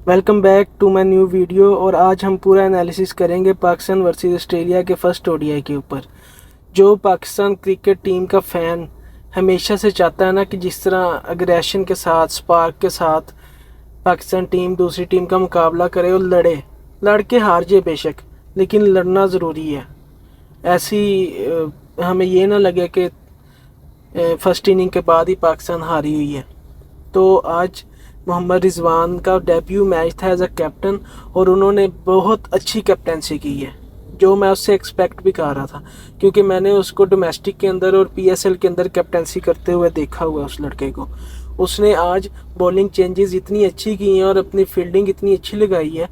Welcome back to my new video. और आज हम पूरा एनालिसिस करेंगे पाकिस्तान वर्सेस ऑस्ट्रेलिया के फर्स्ट ओडीआई के ऊपर। जो पाकिस्तान क्रिकेट टीम का फ़ैन हमेशा से चाहता है ना कि जिस तरह अग्रेशन के साथ, स्पार्क के साथ पाकिस्तान टीम दूसरी टीम का मुकाबला करे और लड़ के हार जाए बेशक, लेकिन लड़ना ज़रूरी है। हमें ये ना लगे कि फर्स्ट इनिंग के बाद ही पाकिस्तान हारी हुई है। तो आज मोहम्मद रिजवान का डेब्यू मैच था एज अ कैप्टन और उन्होंने बहुत अच्छी कैप्टनसी की है, जो मैं उससे एक्सपेक्ट भी कर रहा था, क्योंकि मैंने उसको डोमेस्टिक के अंदर और पीएसएल के अंदर कैप्टनसी करते हुए देखा हुआ उस लड़के को। उसने आज बॉलिंग चेंजेस इतनी अच्छी की हैं और अपनी फील्डिंग इतनी अच्छी लगाई है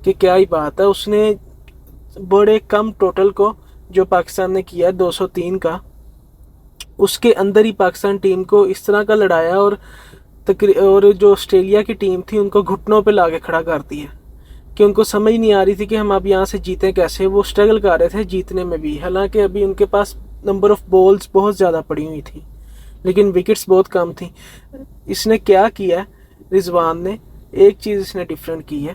कि क्या ही बात है। उसने बड़े कम टोटल को जो पाकिस्तान ने किया 203 का, उसके अंदर ही पाकिस्तान टीम को इस तरह का लड़ाया और जो ऑस्ट्रेलिया की टीम थी उनको घुटनों पे ला के खड़ा कर दिया कि उनको समझ नहीं आ रही थी कि हम अब यहाँ से जीतें कैसे। वो स्ट्रगल कर रहे थे जीतने में भी, हालांकि अभी उनके पास नंबर ऑफ बॉल्स बहुत ज़्यादा पड़ी हुई थी लेकिन विकेट्स बहुत कम थी। इसने क्या किया, रिजवान ने एक चीज़ इसने डिफरेंट की है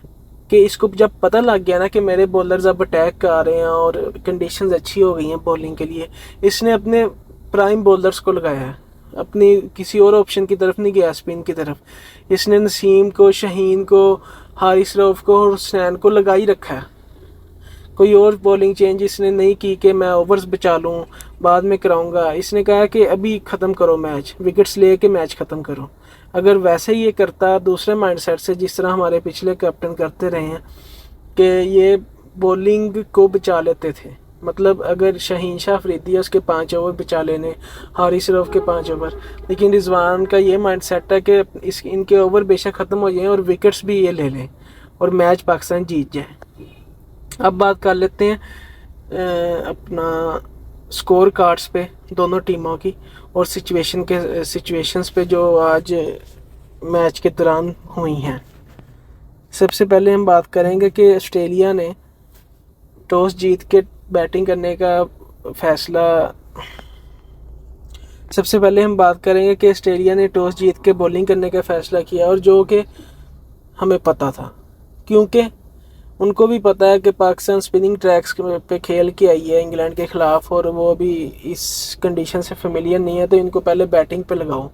कि इसको जब पता लग गया ना कि मेरे बॉलर्स अब अटैक कर रहे हैं और कंडीशंस अच्छी हो गई हैं बॉलिंग के लिए, इसने अपने प्राइम बॉलर्स को लगाया है, अपनी किसी और ऑप्शन की तरफ नहीं गया, स्पिन की तरफ। इसने नसीम को, शहीन को, हारिस रऊफ को और हुसैन को लगा ही रखा है। कोई और बॉलिंग चेंज इसने नहीं की कि मैं ओवर्स बचा लूँ बाद में कराऊंगा। इसने कहा कि अभी ख़त्म करो मैच, विकेट्स ले के मैच ख़त्म करो। अगर वैसे ही ये करता दूसरे माइंडसेट से, जिस तरह हमारे पिछले कैप्टन करते रहे हैं कि ये बॉलिंग को बचा लेते थे, मतलब अगर शहीन शाह अफरीदी है उसके 5 ओवर बचा लेने, हारिस रऊफ के 5 ओवर, लेकिन रिजवान का ये माइंड सेट है कि इनके ओवर बेशक ख़त्म हो जाएं और विकेट्स भी ये ले लें और मैच पाकिस्तान जीत जाए। अब बात कर लेते हैं अपना स्कोर कार्ड्स पे दोनों टीमों की और सिचुएशंस पे जो आज मैच के दौरान हुई हैं। सबसे पहले हम बात करेंगे कि ऑस्ट्रेलिया ने टॉस जीत के बैटिंग करने का फैसला सबसे पहले हम बात करेंगे कि ऑस्ट्रेलिया ने टॉस जीत के बॉलिंग करने का फ़ैसला किया, और जो कि हमें पता था, क्योंकि उनको भी पता है कि पाकिस्तान स्पिनिंग ट्रैक्स पे खेल के आई है इंग्लैंड के ख़िलाफ़ और वो अभी इस कंडीशन से फेमिलियर नहीं है, तो इनको पहले बैटिंग पे लगाओ।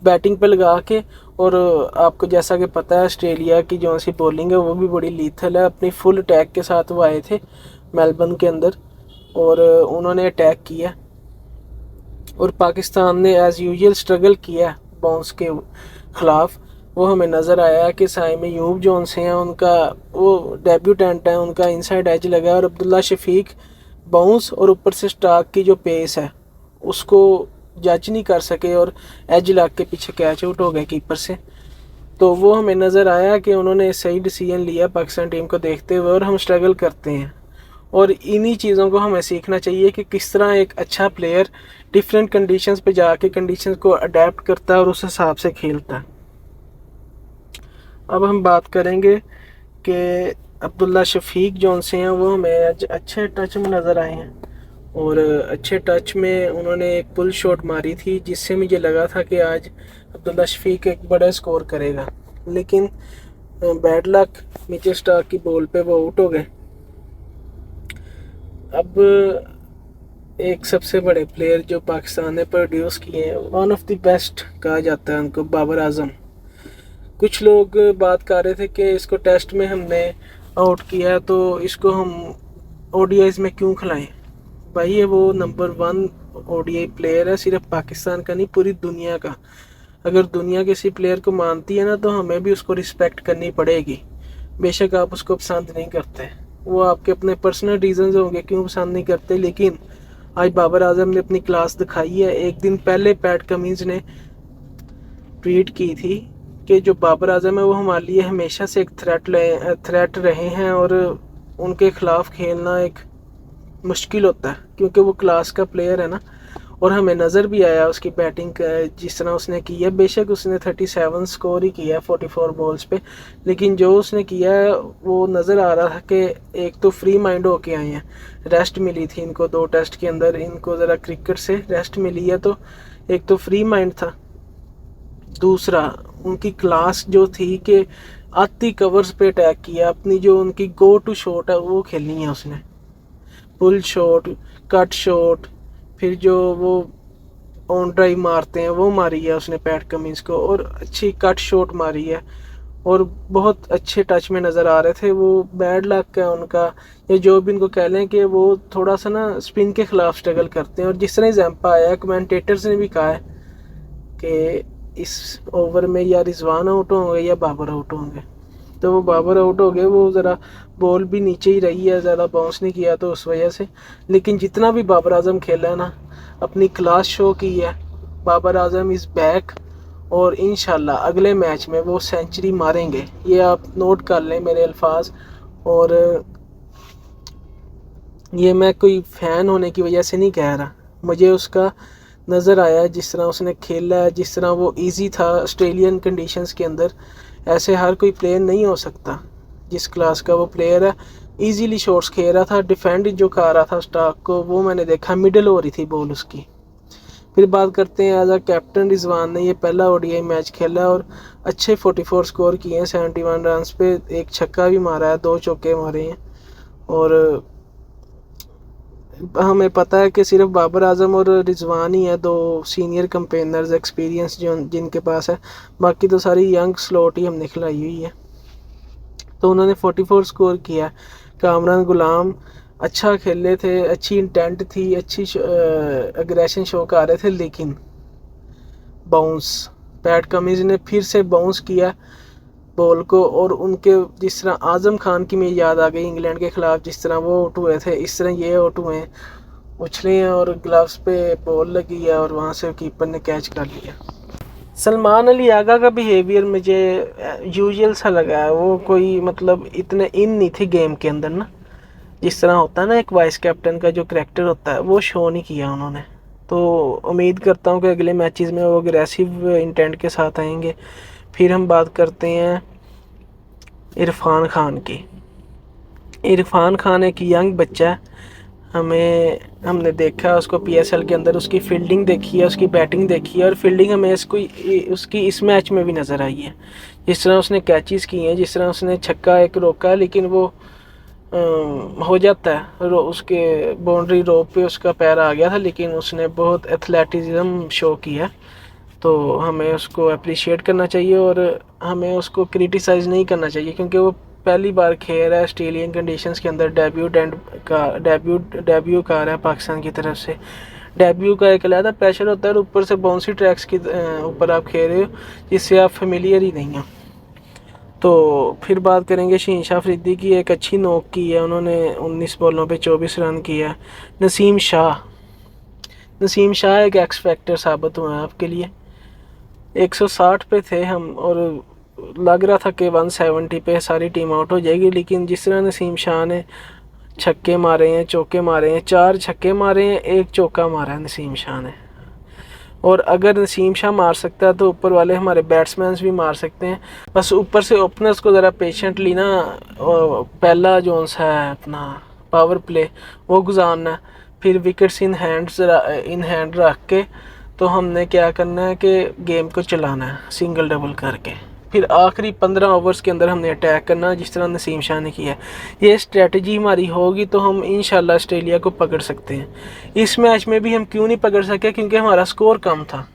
बैटिंग पे लगा के, और आपको जैसा कि पता है ऑस्ट्रेलिया की जो सी बॉलिंग है वो भी बड़ी लीथल है। अपनी फुल अटैक के साथ वो आए थे मेलबर्न के अंदर और उन्होंने अटैक किया और पाकिस्तान ने एज़ यूजुअल स्ट्रगल किया बाउंस के ख़िलाफ़। वो हमें नज़र आया कि साइम यूब जोन्स हैं, उनका वो डेब्यूटेंट है, उनका इनसाइड एज लगा और अब्दुल्ला शफीक बाउंस और ऊपर से स्टार्क की जो पेस है उसको जज नहीं कर सके और एज लग के पीछे कैच आउट हो गए कीपर से। तो वो हमें नज़र आया कि उन्होंने सही डिसीजन लिया पाकिस्तान टीम को देखते हुए, और हम स्ट्रगल करते हैं और इन्हीं चीज़ों को हमें सीखना चाहिए कि किस तरह एक अच्छा प्लेयर डिफरेंट कंडीशंस पे जाके कंडीशंस को अडेप्ट करता है और उस हिसाब से खेलता है। अब हम बात करेंगे कि अब्दुल्ला शफीक जो से हैं वो हमें अच्छे टच में नज़र आए हैं और अच्छे टच में उन्होंने एक पुल शॉट मारी थी जिससे मुझे लगा था कि आज अब्दुल्ला शफीक एक बड़ा स्कोर करेगा, लेकिन बैड लक मिचेल स्टार्क की बॉल पे वो आउट हो गए। अब एक सबसे बड़े प्लेयर जो पाकिस्तान ने प्रोड्यूस किए हैं, वन ऑफ द बेस्ट कहा जाता है उनको, बाबर आजम। कुछ लोग बात कर रहे थे कि इसको टेस्ट में हमने आउट किया तो इसको हम ओडीआईज में क्यों खिलाएं। भाई ये वो नंबर 1 ओडीआई प्लेयर है, सिर्फ पाकिस्तान का नहीं पूरी दुनिया का। अगर दुनिया किसी प्लेयर को मानती है ना तो हमें भी उसको रिस्पेक्ट करनी पड़ेगी, बेशक आप उसको पसंद नहीं करते, वो आपके अपने पर्सनल रीजंस होंगे क्यों पसंद नहीं करते, लेकिन आज बाबर आजम ने अपनी क्लास दिखाई है। एक दिन पहले पैट कमिंस ने ट्वीट की थी कि जो बाबर आजम है वो हमारे लिए हमेशा से एक थ्रेट रहे हैं और उनके ख़िलाफ़ खेलना एक मुश्किल होता है क्योंकि वो क्लास का प्लेयर है ना। और हमें नज़र भी आया उसकी बैटिंग जिस तरह उसने की है, बेशक उसने 37 स्कोर ही किया 44 बॉल्स पे, लेकिन जो उसने किया है वो नज़र आ रहा था कि एक तो फ्री माइंड होके आए हैं, रेस्ट मिली थी इनको 2 टेस्ट के अंदर, इनको ज़रा क्रिकेट से रेस्ट मिली है, तो एक तो फ्री माइंड था, दूसरा उनकी क्लास जो थी कि आती कवर्स पे अटैक किया। अपनी जो उनकी गो टू शॉट है वो खेलनी है उसने, पुल शॉट, कट शॉट, फिर जो वो ऑन ड्राइव मारते हैं वो मारी है उसने पैट कमिंस को, और अच्छी कट शॉट मारी है और बहुत अच्छे टच में नज़र आ रहे थे। वो बैड लक है उनका, या जो भी इनको कह लें कि वो थोड़ा सा ना स्पिन के ख़िलाफ़ स्ट्रगल करते हैं। और जिस तरह जैम्पा आया, कमेंटेटर्स ने भी कहा है कि इस ओवर में या रिजवान आउट होंगे या बाबर आउट होंगे, तो वो बाबर आउट हो गए। वो ज़रा बॉल भी नीचे ही रही है, ज़्यादा बाउंस नहीं किया तो उस वजह से। लेकिन जितना भी बाबर आजम खेला है ना, अपनी क्लास शो की है। बाबर आजम इज़ बैक, और इंशाल्लाह अगले मैच में वो सेंचुरी मारेंगे, ये आप नोट कर लें मेरे अल्फाज। और ये मैं कोई फ़ैन होने की वजह से नहीं कह रहा, मुझे उसका नज़र आया जिस तरह उसने खेला है, जिस तरह वो इजी था ऑस्ट्रेलियन कंडीशंस के अंदर। ऐसे हर कोई प्लेयर नहीं हो सकता जिस क्लास का वो प्लेयर है। इजीली शॉट्स खेल रहा था, डिफेंड जो कर रहा था स्टार्क को, वो मैंने देखा मिडल हो रही थी बॉल उसकी। फिर बात करते हैं एज अ कैप्टन रिजवान ने ये पहला ओडीआई मैच खेला और अच्छे 44 स्कोर किए हैं 71 रन पे। एक छक्का भी मारा है, 2 चौके मारे हैं। और हमें पता है कि सिर्फ बाबर आजम और रिजवान ही है 2 सीनियर कंपेनर्स एक्सपीरियंस जो जिनके पास है, बाकी तो सारी यंग स्लॉट ही हमने खिलाई हुई है। तो उन्होंने 44 स्कोर किया। कामरान गुलाम अच्छा खेले थे, अच्छी इंटेंट थी, अच्छी अग्रेशन शो कर रहे थे, लेकिन बाउंस, पैट कमिंस ने फिर से बाउंस किया बॉल को। और उनके जिस तरह आज़म खान की मुझे याद आ गई इंग्लैंड के ख़िलाफ़, जिस तरह वो आउट हुए थे इस तरह ये आउट हुए हैं, उछले हैं और ग्लव्स पे बॉल लगी है और वहाँ से कीपर ने कैच कर लिया। सलमान अली आगा का बिहेवियर मुझे यूजुअल सा लगा है, वो कोई मतलब इतने इन नहीं थी गेम के अंदर ना, जिस तरह होता है ना एक वाइस कैप्टन का जो करैक्टर होता है, वो शो नहीं किया उन्होंने। तो उम्मीद करता हूँ कि अगले मैचेस में वो अग्रेसिव इंटेंट के साथ आएंगे। फिर हम बात करते हैं इरफान खान की। इरफान खान एक यंग बच्चा है, हमने देखा उसको पीएसएल के अंदर, उसकी फील्डिंग देखी है, उसकी बैटिंग देखी है, और फील्डिंग हमें उसकी इस मैच में भी नज़र आई है। जिस तरह उसने कैचेस किए हैं, जिस तरह उसने छक्का एक रोका है, लेकिन वो हो जाता है उसके बाउंड्री रोप पे उसका पैर आ गया था, लेकिन उसने बहुत एथलेटिज्म शो किया। तो हमें उसको अप्रिशिएट करना चाहिए और हमें उसको क्रिटिसाइज़ नहीं करना चाहिए, क्योंकि वो पहली बार खेल रहा है ऑस्ट्रेलियन कंडीशंस के अंदर। डेब्यू कर रहा है पाकिस्तान की तरफ से। डेब्यू का एक अलग प्रेशर होता है और ऊपर से बाउंसी ट्रैक्स के ऊपर आप खेल रहे हो जिससे आप फेमिलियर ही नहीं हो। तो फिर बात करेंगे शहीन शाह अफरीदी की। एक अच्छी नोक की है उन्होंने, 19 बॉलों पे 24 रन किया। नसीम शाह एक एक्स फैक्टर साबित हुआ है आपके लिए। 160 पे थे हम और लग रहा था कि 170 पे सारी टीम आउट हो जाएगी, लेकिन जिस तरह नसीम शाह ने छक्के मारे हैं, चौके मारे हैं, 4 छक्के मारे हैं, 1 चौका मारा है नसीम शाह ने। और अगर नसीम शाह मार सकता है तो ऊपर वाले हमारे बैट्समैन भी मार सकते हैं। बस ऊपर से ओपनर्स को ज़रा पेशेंटली ना पहला जो है अपना पावर प्ले वो गुजारना, फिर विकेट्स इन हैंड रख के तो हमने क्या करना है कि गेम को चलाना है सिंगल डबल करके। फिर आखिरी 15 ओवर्स के अंदर हमने अटैक करना जिस तरह नसीम शाह ने किया। ये स्ट्रेटजी हमारी होगी तो हम इंशाल्लाह ऑस्ट्रेलिया को पकड़ सकते हैं। इस मैच में भी हम क्यों नहीं पकड़ सके, क्योंकि हमारा स्कोर कम था।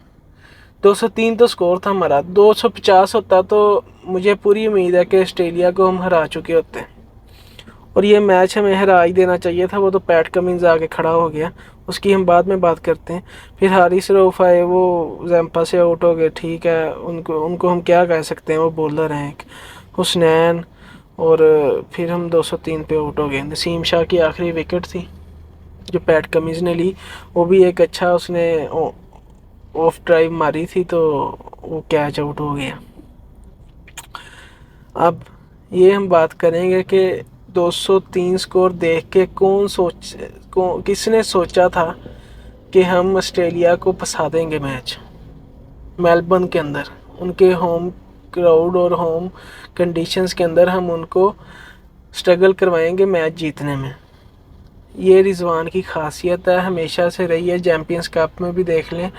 203 तो स्कोर था हमारा, 250 होता तो मुझे पूरी उम्मीद है कि ऑस्ट्रेलिया को हम हरा चुके होते हैं। और ये मैच हमें हरा ही देना चाहिए था, वो तो पैट कमिंस आके खड़ा हो गया, उसकी हम बाद में बात करते हैं। फिर हारिस रऊफ आए, वो जैम्पा से आउट हो गए, ठीक है, उनको हम क्या कह सकते हैं, वो बॉलर हैं एक हुसनैन। और फिर हम 203 पे आउट हो गए। नसीम शाह की आखिरी विकेट थी जो पैट कमिंस ने ली, वो भी एक अच्छा उसने ऑफ ड्राइव मारी थी तो वो कैच आउट हो गया। अब ये हम बात करेंगे कि 203 स्कोर देख के किसने सोचा था कि हम ऑस्ट्रेलिया को फंसा देंगे मैच मेलबर्न के अंदर, उनके होम क्राउड और होम कंडीशंस के अंदर हम उनको स्ट्रगल करवाएंगे मैच जीतने में। ये रिजवान की खासियत है, हमेशा से रही है। चैम्पियंस कप में भी देख लें,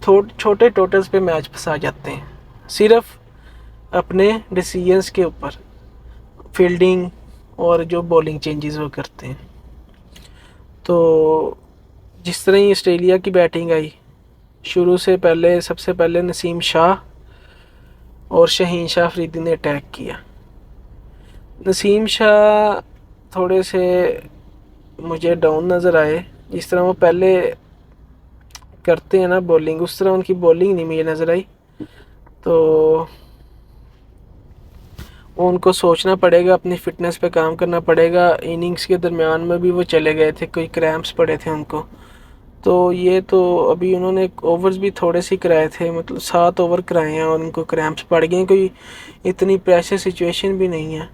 छोटे टोटल्स पे मैच फंसा जाते हैं। सिर्फ अपने डिसीजंस के ऊपर, फील्डिंग और जो बॉलिंग चेंजेस वो करते हैं। तो जिस तरह ही ऑस्ट्रेलिया की बैटिंग आई, शुरू से पहले सबसे पहले नसीम शाह और शहीन शाह अफरीदी ने अटैक किया। नसीम शाह थोड़े से मुझे डाउन नज़र आए, जिस तरह वो पहले करते हैं ना बॉलिंग, उस तरह उनकी बॉलिंग नहीं मुझे नज़र आई। तो उनको सोचना पड़ेगा, अपनी फ़िटनेस पे काम करना पड़ेगा। इनिंग्स के दरमियान में भी वो चले गए थे, कोई क्रैम्प्स पड़े थे उनको। तो ये तो अभी उन्होंने ओवर्स भी थोड़े से कराए थे, मतलब 7 ओवर कराए हैं और उनको क्रैम्प्स पड़ गए। कोई इतनी प्रेशर सिचुएशन भी नहीं है,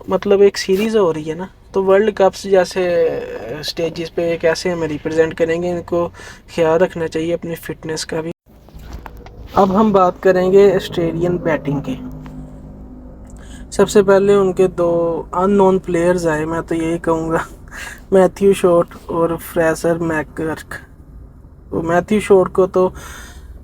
मतलब एक सीरीज़ हो रही है ना। तो वर्ल्ड कप्स जैसे स्टेजेस पे कैसे हमें रिप्रेजेंट करेंगे, इनको ख्याल रखना चाहिए अपनी फ़िटनेस का भी। अब हम बात करेंगे ऑस्ट्रेलियन बैटिंग की। सबसे पहले उनके 2 अननोन प्लेयर्स आए, मैं तो यही कहूँगा, मैथ्यू शॉट और फ्रेजर मैकगर्क। तो मैथ्यू शॉट को तो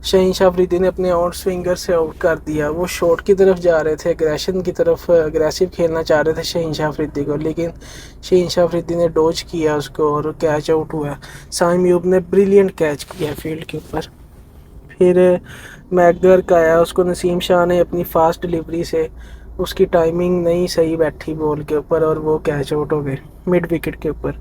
शहीन शाह अफरीदी ने अपने आउट स्विंगर से आउट कर दिया। वो शॉट की तरफ जा रहे थे, एग्रेशन की तरफ, अग्रेसिव खेलना चाह रहे थे शहीन शाह अफरीदी को, लेकिन शहीन शाह अफरीदी ने डॉज किया उसको और कैच आउट हुआ। साइम यूब ने ब्रिलियंट कैच किया फील्ड के ऊपर। फिर मैकगर्क आया, उसको नसीम शाह ने अपनी फास्ट डिलीवरी से, उसकी टाइमिंग नहीं सही बैठी बॉल के ऊपर और वो कैच आउट हो गए मिड विकेट के ऊपर।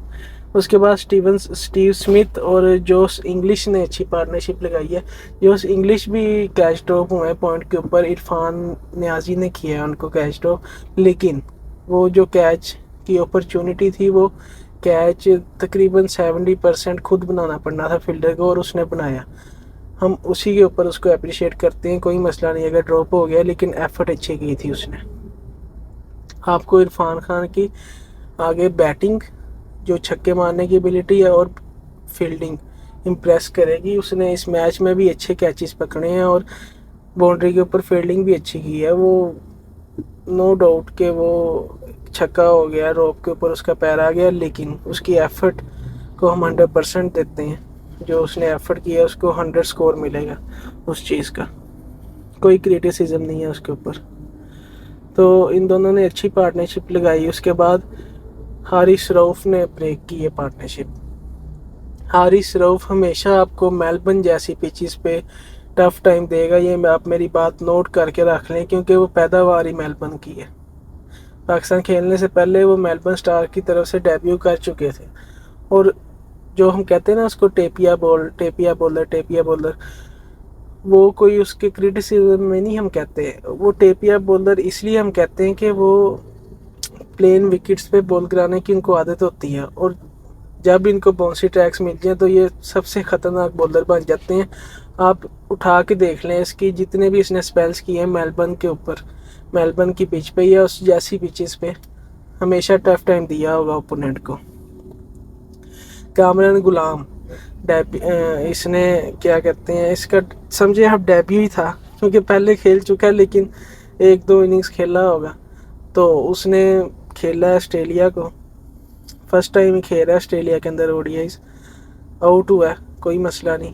उसके बाद स्टीव स्मिथ और जोश इंग्लिश ने अच्छी पार्टनरशिप लगाई है। जोश इंग्लिश भी कैच ड्रॉप हुए पॉइंट के ऊपर, इरफान नियाजी ने किया है उनको कैच ड्रॉप, लेकिन वो जो कैच की अपॉर्चुनिटी थी, वो कैच तकरीबन 70% खुद बनाना पड़ना था फील्डर को और उसने बनाया। हम उसी के ऊपर उसको अप्रिशिएट करते हैं, कोई मसला नहीं अगर ड्रॉप हो गया, लेकिन एफर्ट अच्छी की थी उसने। आपको इरफान खान की आगे बैटिंग, जो छक्के मारने की एबिलिटी है, और फील्डिंग इम्प्रेस करेगी। उसने इस मैच में भी अच्छे कैचेस पकड़े हैं और बाउंड्री के ऊपर फील्डिंग भी अच्छी की है। वो नो डाउट कि वो छक्का हो गया, रोप के ऊपर उसका पैर आ गया, लेकिन उसकी एफर्ट को हम 100% देते हैं। जो उसने एफर्ट किया उसको 100 स्कोर मिलेगा उस चीज़ का, कोई क्रिटिसिज्म नहीं है उसके ऊपर। तो इन दोनों ने अच्छी पार्टनरशिप लगाई। उसके बाद हारिस रऊफ ने ब्रेक की है पार्टनरशिप। हारिस रऊफ हमेशा आपको मेलबर्न जैसी पिचेस पे टफ टाइम देगा, ये आप मेरी बात नोट करके रख लें, क्योंकि वो पैदावार ही मेलबर्न की है। पाकिस्तान खेलने से पहले वो मेलबर्न स्टार की तरफ से डेब्यू कर चुके थे। और जो हम कहते हैं ना उसको टेपिया बॉलर, वो कोई उसके क्रिटिसिज्म में नहीं हम कहते हैं। वो टेपिया बॉलर इसलिए हम कहते हैं कि वो प्लेन विकेट्स पे बॉल गिराने की उनको आदत होती है, और जब इनको बाउंसी ट्रैक्स मिल जाए तो ये सबसे ख़तरनाक बॉलर बन जाते हैं। आप उठा के देख लें, इसकी जितने भी इसने स्पेल्स किए हैं मेलबर्न के ऊपर, मेलबर्न की पिच पे या उस जैसी पिचेस पे हमेशा टफ टाइम दिया होगा ओपोनेंट को। कामरान गुलाम इसने क्या कहते हैं, इसका समझे आप डेब्यू ही था, क्योंकि पहले खेल चुका है लेकिन 1-2 इनिंग्स खेला होगा। तो उसने खेला है ऑस्ट्रेलिया को, फर्स्ट टाइम ही खेल रहा है ऑस्ट्रेलिया के अंदर ओडीआईज, आउट हुआ है, कोई मसला नहीं।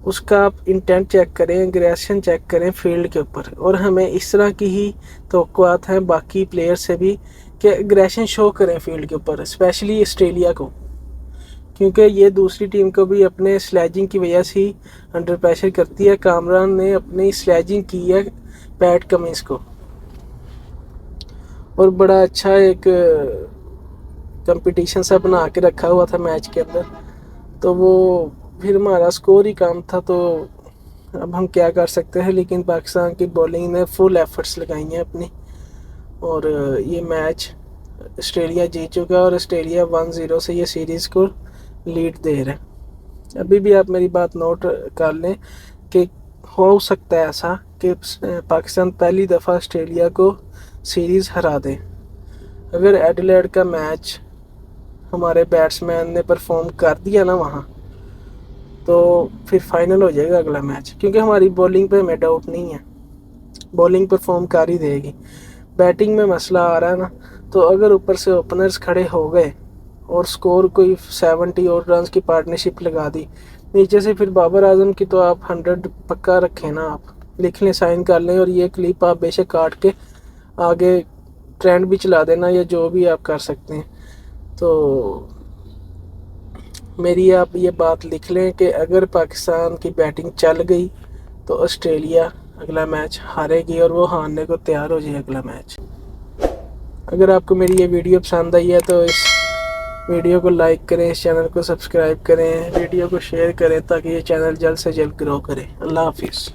उसका आप इंटेंट चेक करें, एग्रेशन चेक करें फील्ड के ऊपर, और हमें इस तरह की ही तवक्कुआत हैं बाकी प्लेयर से भी कि एग्रेशन शो करें फील्ड के ऊपर, स्पेशली ऑस्ट्रेलिया को, क्योंकि ये दूसरी टीम को भी अपने स्लैजिंग की वजह से ही अंडर प्रेशर करती है। कामरान ने अपनी स्लैजिंग की है पैट कमिंस को, और बड़ा अच्छा एक कंपटीशन सा बना के रखा हुआ था मैच के अंदर। तो वो फिर हमारा स्कोर ही कम था, तो अब हम क्या कर सकते हैं। लेकिन पाकिस्तान की बॉलिंग ने फुल एफर्ट्स लगाई हैं अपनी, और ये मैच ऑस्ट्रेलिया जीत चुका है और ऑस्ट्रेलिया 1-0 से ये सीरीज़ को लीड दे रहा है। अभी भी आप मेरी बात नोट कर लें कि हो सकता है ऐसा कि पाकिस्तान पहली दफ़ा ऑस्ट्रेलिया को सीरीज़ हरा दे। अगर एडिलेड का मैच हमारे बैट्समैन ने परफॉर्म कर दिया ना वहाँ, तो फिर फाइनल हो जाएगा अगला मैच, क्योंकि हमारी बॉलिंग पे हमें डाउट नहीं है, बॉलिंग परफॉर्म कर ही देगी। बैटिंग में मसला आ रहा है ना, तो अगर ऊपर से ओपनर्स खड़े हो गए और स्कोर कोई 70 और रन की पार्टनरशिप लगा दी नीचे से, फिर बाबर आजम की तो आप 100 पक्का रखें ना आप, लिख लें, साइन कर लें, और ये क्लिप आप बेशक काट के आगे ट्रेंड भी चला देना या जो भी आप कर सकते हैं। तो मेरी आप ये बात लिख लें कि अगर पाकिस्तान की बैटिंग चल गई तो ऑस्ट्रेलिया अगला मैच हारेगी और वो हारने को तैयार हो जाए अगला मैच। अगर आपको मेरी ये वीडियो पसंद आई है तो इस वीडियो को लाइक करें, इस चैनल को सब्सक्राइब करें, वीडियो को शेयर करें ताकि ये चैनल जल्द से जल्द ग्रो करे। अल्लाह हाफिज़।